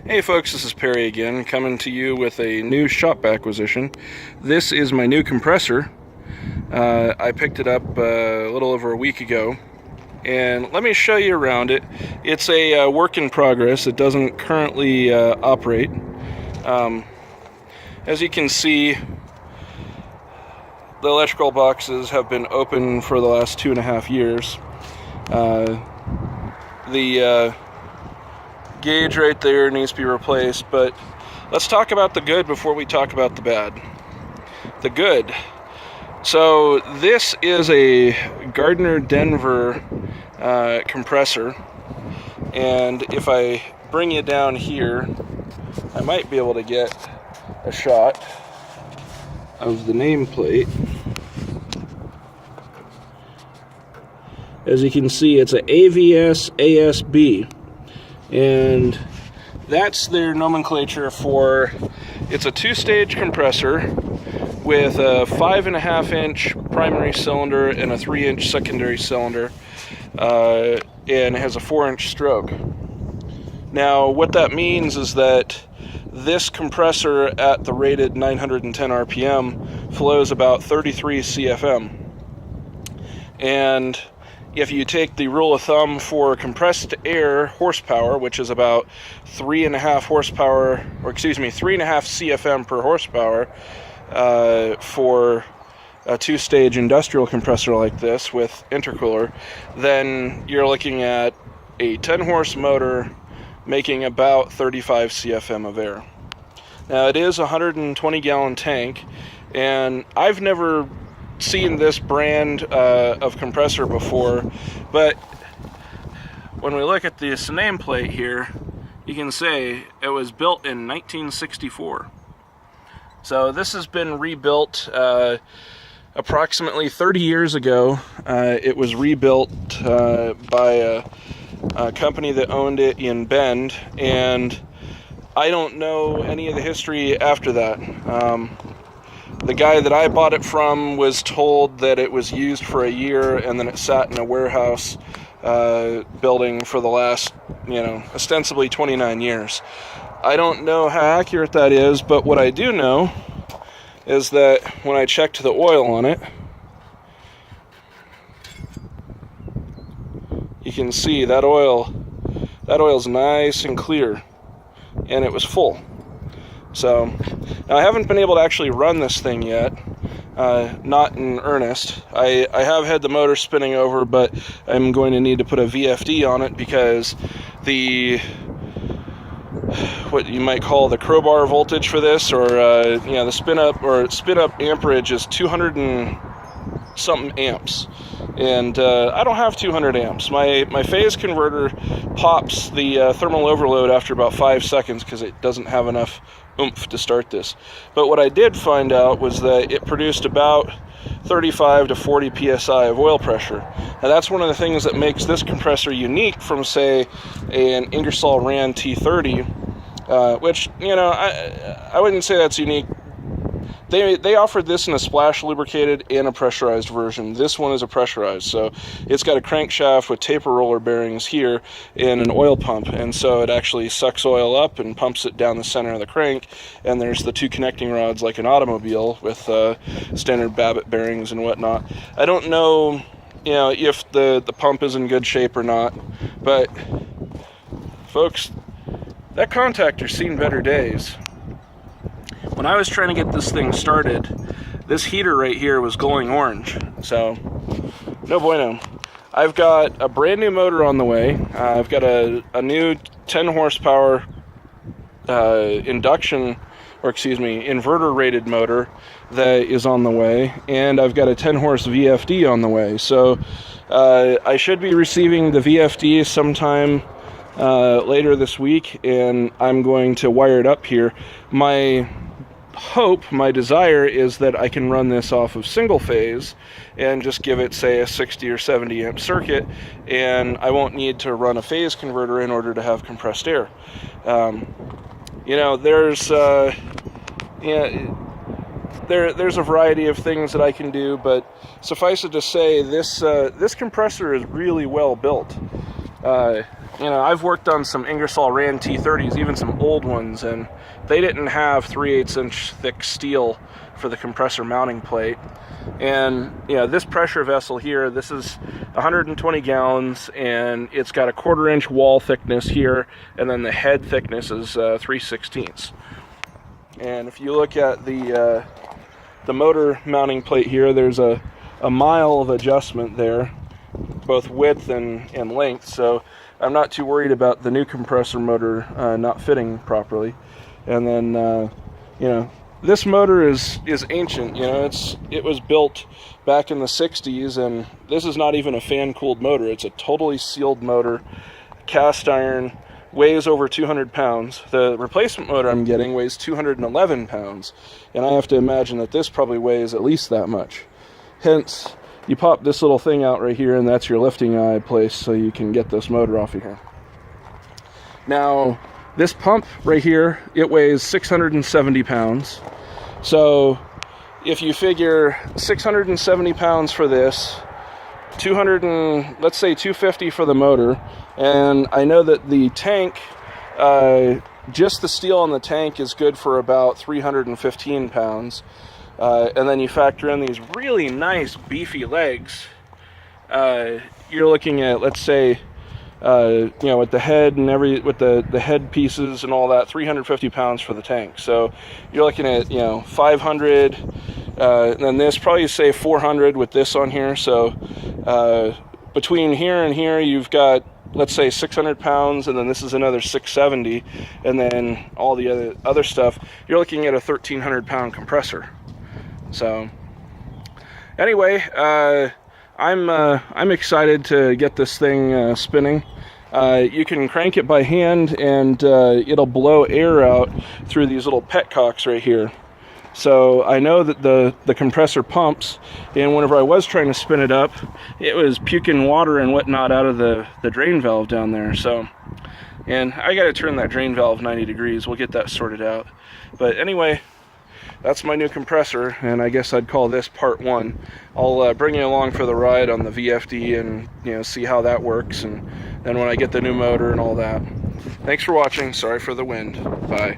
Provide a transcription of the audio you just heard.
Hey folks, this is Perry again, coming to you with a new shop acquisition. This is my new compressor. I picked it up a little over a week ago, and let me show you around it. It's a work in progress. It doesn't currently operate. As you can see, the electrical boxes have been open for the last 2.5 years. The gauge right there needs to be replaced, but let's talk about the good before we talk about the bad. The good. So this is a Gardner Denver compressor, and if I bring you down here, I might be able to get a shot of the nameplate. As you can see, it's an AVS ASB, and that's their nomenclature for, it's a 2-stage compressor with a 5.5-inch primary cylinder and a 3-inch secondary cylinder, and it has a 4-inch stroke. Now what that means is that this compressor at the rated 910 RPM flows about 33 CFM, and if you take the rule of thumb for compressed air horsepower, which is about 3.5 CFM per horsepower for a 2-stage industrial compressor like this with intercooler, then you're looking at a 10-horse motor making about 35 CFM of air. Now it is a 120-gallon tank, and I've never seen this brand of compressor before, but when we look at this nameplate here, you can say it was built in 1964. So this has been rebuilt approximately 30 years ago. It was rebuilt by a company that owned it in Bend, and I don't know any of the history after that. The guy that I bought it from was told that it was used for a year and then it sat in a warehouse building for the last, ostensibly 29 years. I don't know how accurate that is, but what I do know is that when I checked the oil on it, you can see that oil's nice and clear, and it was full. So now I haven't been able to actually run this thing yet, not in earnest. I have had the motor spinning over, but I'm going to need to put a VFD on it because what you might call the crowbar voltage for this, or the spin up amperage is 200 and something amps, and I don't have 200 amps. My phase converter pops the thermal overload after about 5 seconds because it doesn't have enough oomph to start this. But what I did find out was that it produced about 35 to 40 psi of oil pressure. Now that's one of the things that makes this compressor unique from, say, an Ingersoll Rand T30, which, I wouldn't say that's unique. They offered this in a splash lubricated and a pressurized version. This one is a pressurized, so it's got a crankshaft with taper roller bearings here and an oil pump, and so it actually sucks oil up and pumps it down the center of the crank, and there's the 2 connecting rods like an automobile with standard Babbitt bearings and whatnot. I don't know, if the pump is in good shape or not, but folks, that contactor's seen better days. When I was trying to get this thing started, this heater right here was glowing orange, so no bueno. I've got a brand new motor on the way. I've got a new 10 horsepower inverter rated motor that is on the way, and I've got a 10 horse VFD on the way. So I should be receiving the VFD sometime later this week, and I'm going to wire it up here. My desire is that I can run this off of single phase and just give it, say, a 60 or 70 amp circuit, and I won't need to run a phase converter in order to have compressed air. There's a variety of things that I can do, but suffice it to say, this compressor is really well built. you know, I've worked on some Ingersoll Rand T30s, even some old ones, and they didn't have 3/8 inch thick steel for the compressor mounting plate. And you know, this pressure vessel here, this is 120 gallons, and it's got a 1/4 inch wall thickness here, and then the head thickness is 3/16. And if you look at the motor mounting plate here, there's a mile of adjustment there, both width and length, so I'm not too worried about the new compressor motor not fitting properly. And then you know, this motor is ancient. You know, it was built back in the 60s, and this is not even a fan-cooled motor. It's a totally sealed motor, cast iron, weighs over 200 pounds. The replacement motor I'm getting weighs 211 pounds, and I have to imagine that this probably weighs at least that much. Hence, you pop this little thing out right here, and that's your lifting eye place, so you can get this motor off of here. Now, this pump right here, it weighs 670 pounds. So if you figure 670 pounds for this, 200 and let's say 250 for the motor, and I know that the tank, just the steel on the tank is good for about 315 pounds. And then you factor in these really nice beefy legs, you're looking at, let's say, you know, with the head and with the head pieces and all that, 350 pounds for the tank. So you're looking at, you know, 500, and then this, probably say 400 with this on here. So between here and here, you've got, let's say, 600 pounds, and then this is another 670, and then all the other stuff, you're looking at a 1,300 pound compressor. So anyway, I'm excited to get this thing spinning. You can crank it by hand, and it'll blow air out through these little petcocks right here. So I know that the compressor pumps, and whenever I was trying to spin it up, it was puking water and whatnot out of the drain valve down there. So, and I got to turn that drain valve 90 degrees. We'll get that sorted out. But anyway, that's my new compressor, and I guess I'd call this part 1. I'll bring you along for the ride on the VFD and, you know, see how that works, and then when I get the new motor and all that. Thanks for watching. Sorry for the wind. Bye.